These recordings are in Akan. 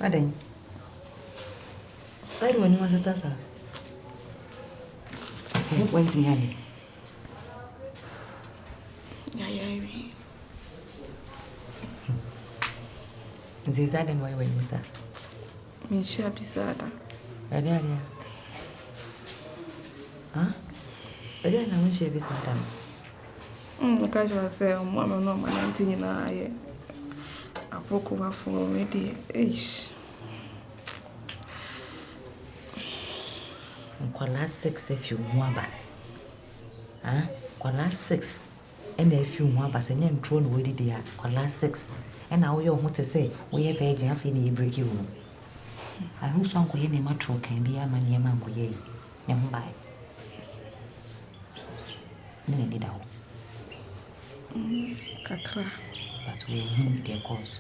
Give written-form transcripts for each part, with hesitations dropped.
Adem. I don't want to say so. Went to me. Yeah. This is Adam. Why when you say? Me share beside. Adia. Huh? Adia, na share beside them. Because you say, Mama, no, my auntie, and I. I broke over for already. Ish. Kwala 6 if you want ba. Ah, kwala 6. And if you want ba say name thrown we dey there. Kwala 6. And now you want to say we have virgin afi na break you. I hope so anko ye na ma tro kan bi ama ne ma anko ye. Ne ho bai. Ne need dawo. Kakra. But we need their cause.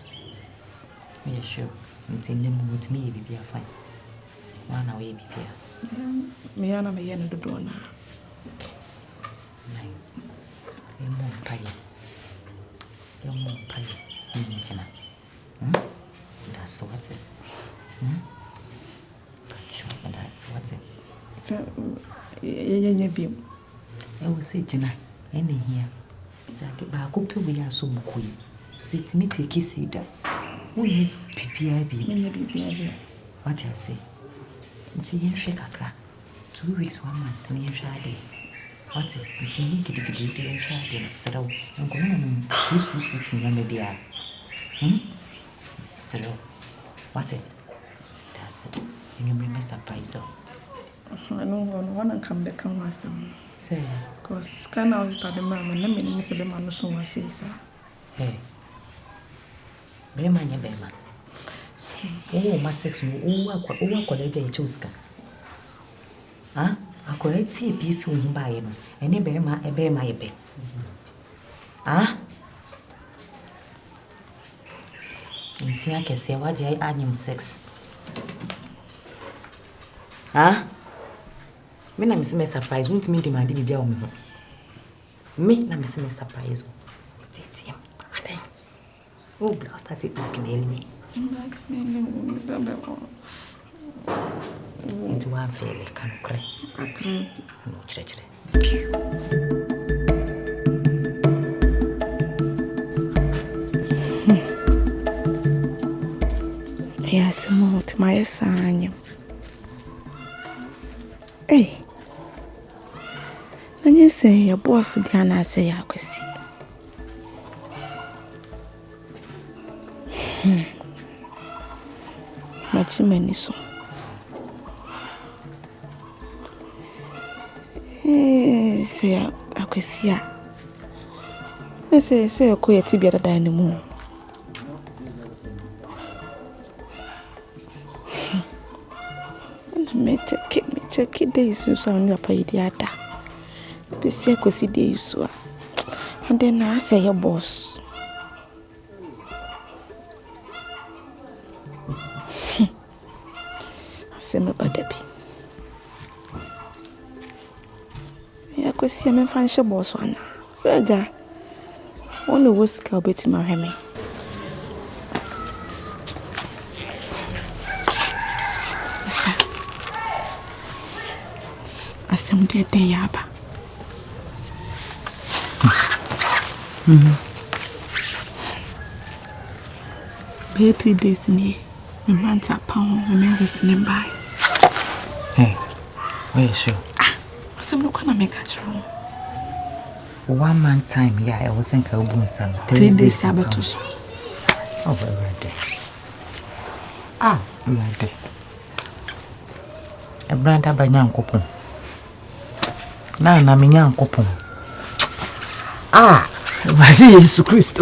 We are sure. Until them with me be fine. One away be there. Me ana me yena do do na. Nice. Emo pai. China. That's what it. Sure, that's what it. Ye bi. I will say China. Any here. Zaki ba ko pe we aso mukui. Sit me take it da. We PPIB. Me PPIB. What I say? It's yen shake akra. 2 weeks 1 month me yen shade. What it's me gidi yen shade sero. Nko no sweet nyame bia. Sero. What that's it. You bring me surprise. I don't want to come back on myself. Say, because can I start the mama and let me miss the man so much, sir. Hey, Bema, Bema. Oh, my sex, oh, collect a choska. Ah, I collect tea if you buy him, and a Bema, a bear my bed. Ah, in Tia can say what I am sex. Ah. Me na me surprise won't me demand be bia o me ho me na me surprise tetiam adai oh blast that blackmail me into one fairly can cry no chire yes mot my son. Hey. And you say your boss Diana say I could see. Much many so. Say I could see her. I say a queer tibia that die no more. Me check it days you saw your pay the other. Bessie could see days. And then I say your boss. sema badabi. Ya kwesi me fa nhye boss ana. Seja. One of us ka obeti ma hweme. Asem de yaba. Be 3 days ni. Me manta pound me menses ni buy. Hey. Where is you? Asem no kana make a chiro. 1 month time, yeah, I wasn't going some 3 days sabatos. Oh, ready. Ah, ready. A brand of a young couple. Now, I'm a young couple. Ah, Maria Jesus Christ.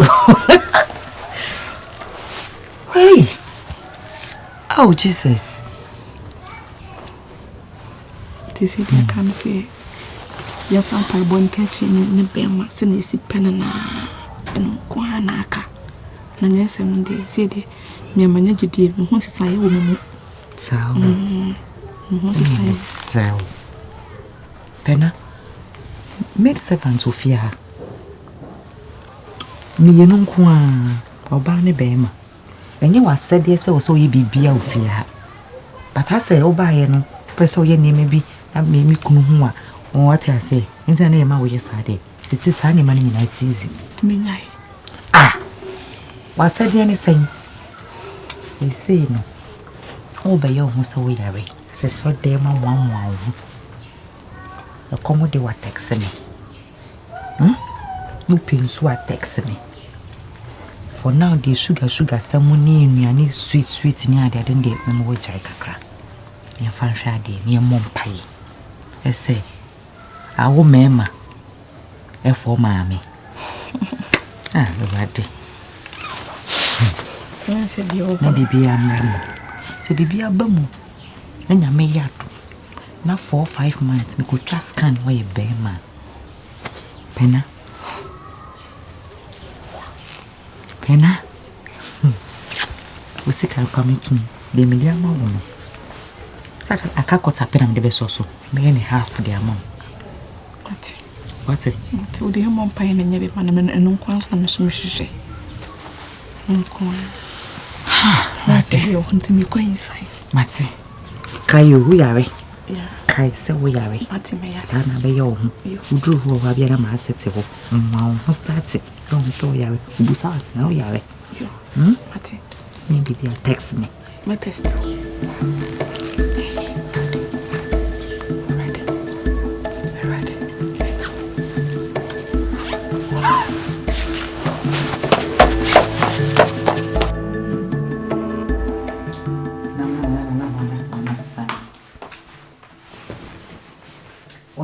Hey. Oh, Jesus. This is the come say. Ya fampa bon catch ni bema se na esi penana no kwa na aka na nyesem de se de me amanya gidie me hu sisa ye wo me Sao. Hu sisa ye Sao. Pena. Make servants ofia. Me ye no nko a oba ne bema. Enye wasede se wo so ye bibia ofia. But I say oba ye no person ye neme bi na me kunu hu a what I say, into name my way yesterday. This is honey money in I season. Me Ah, what's that anything? They say no. Oh, by your most away, Larry. It's a short day, my 1 A commodity what text me. No pins who are text me. For now, the sugar, someone near me, I need sweet near the other day, when we check a crack. Near Fanshadi, near Mom Pie. I say. Awo mema for mommy. Ah, ready. Can I say the old Baby, I'm say, baby, abamu. Then I may yard. Now 4 or 5 months, we could just scan where you bear man. Pena. We see can come to me. The million woman. I can't cut up in the best also. May any half the amount. What's it? To the home pie and never man and no quans na so mhwehwe. Nko. It's you want me go inside. Mati. Kai wo yare. Yeah. Kai se wo yare. Mati me ya. Sana be yo hu. Udru ho wa bia na ma asete ho. Ma ho start. Yo so wo yare. Ubusa was na wo yare. Yo. Mati. Maybe be text me. My test.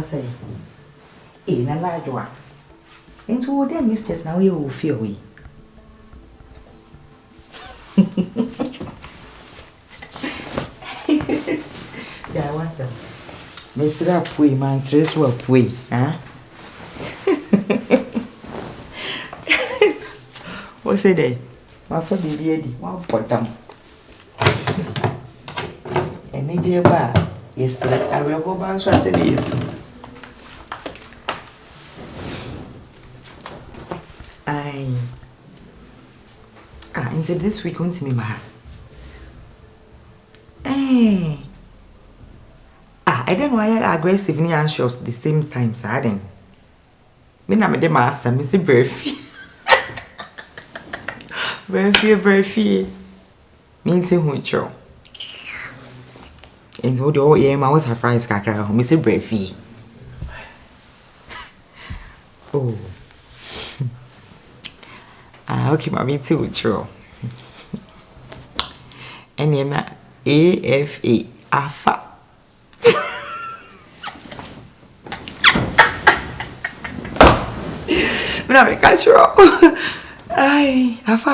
Say, in a large one. Into their mistress now you will feel we. Yeah, what's that? Mr. Pui, man, stress well, Pui, huh? What's it day? My for baby Eddie, one bottom. And AJ bar, yes, I will go bounce was it is. Into this week won't me ma. I don't know why I aggressive and anxious the same time, sadden. Me na me de master, Mr. Brefi. Brefi. Means in which you. And what the old year, I was surprised, Kakra, Mr. Brefi. Oh. Okay, mommy, too, true. And then AFA, AFA. But I'm a cultural. Ay, AFA.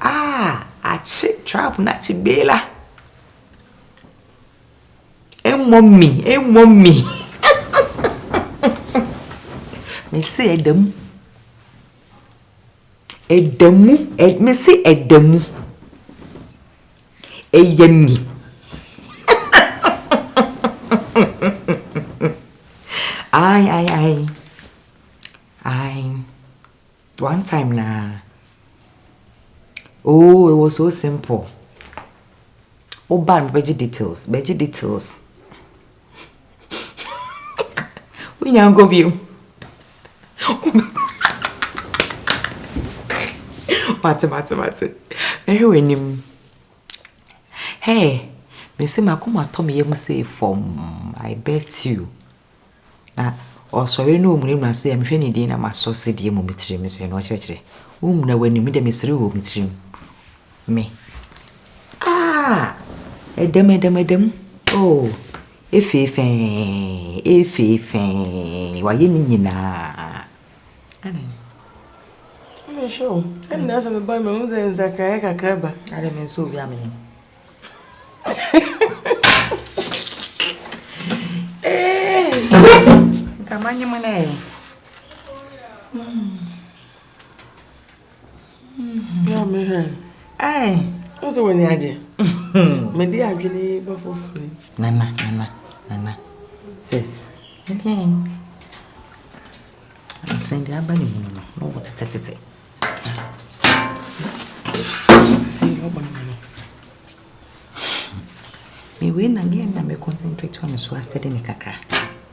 I check trap, not Chibela. Mommy. Me say them. Me say Edamu. Eyemi. One time na. Oh, it was so simple. Oh, bad veggie details. We now go view. Mate. Hey, me say makoma to me say from I bet you. Na o sorry no mu na say me hwe ni din na maso se die mu mitire me say no chekire. Wo mu na wani me de me sire wo mitire me. Edem. Oh, efe. Wa ye ni nyina. Ana. Me show. And na some boy me unze nzakaya kakraba. Ale me so bi amene. Kamanya mane. Ya me he. Ozo woni aje. Me di adwene ba fofure. Nana. Sis. Again. I'm saying the abani muno. No what tete. To see your banana. Me win again na me concentrate on so study me kakra.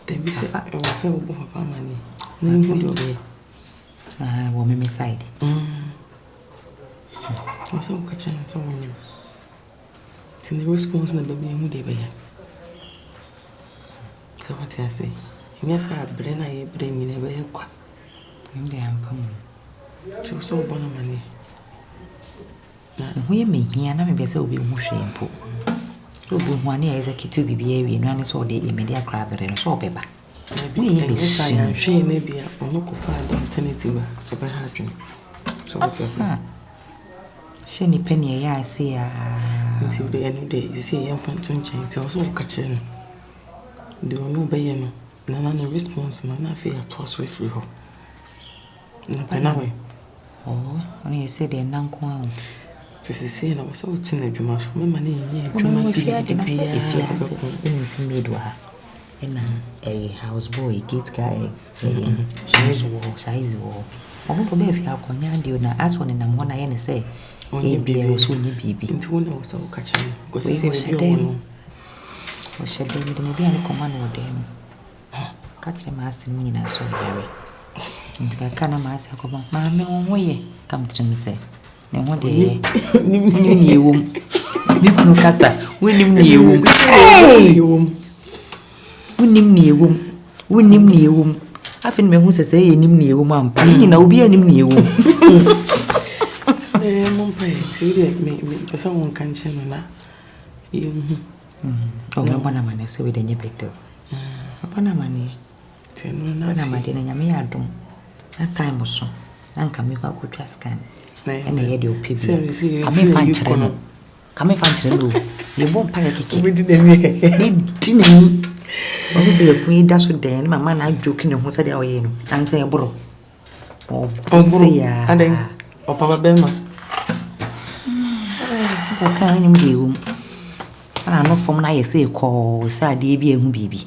Then be say I was say obo papa mani. Nindi do be. Wo me side. I was so catching someone. It's in the response na baby who dey be. So what I say? Yes, I brain I brain me never kwa. Ndi ampam. So so bona mani. Hu ye me hia na me be say obi hu hwe mpo. Obu hu ani eza kitu bibi ewie no ani so de immediate akra bere no so obeba. We ye be say ya hwe na bia ono ko fa alternative to be ha dwen. So what I say? She ni penny ya say ya. Until the end of the day, you see your fan to change. It's also catching. They will know by you. Nana response, Nana fear twice way free her. No, by now. Oh, when you say they're non quam. To see, and I was so tin a juma for me money. If you had midwa and a houseboy, gate guy, size wall. I don't know if you are cognando na as one in a one I say. Only be was only baby. Into one was so catching. Because we was a dem. Was she baby, there may be any command with them. Catch them as in me, and so very. Into a can of mass, I come, Mammy, one way. Come to me, say. No one day, you womb. You can cast her. Win him near womb. Hey, win him near womb. I think me who says, "Hey, him near woman." You know, be an him near womb. Me, someone can change that. Oh, no one man is with any better. Upon a money. When I'm at dinner, me I don't. That time was so. And come you go to scan. And I had your people. Come and find Channel. Come and find Channel. You won't pay a kick. We didn't make a didn't. I say a free dash with them. My man, I joking who said, "Oh, you know, and say a bro." Oh, say, and then, oh, Papa Belma. I can't even I know from now, I say, call, say, dear, be a baby.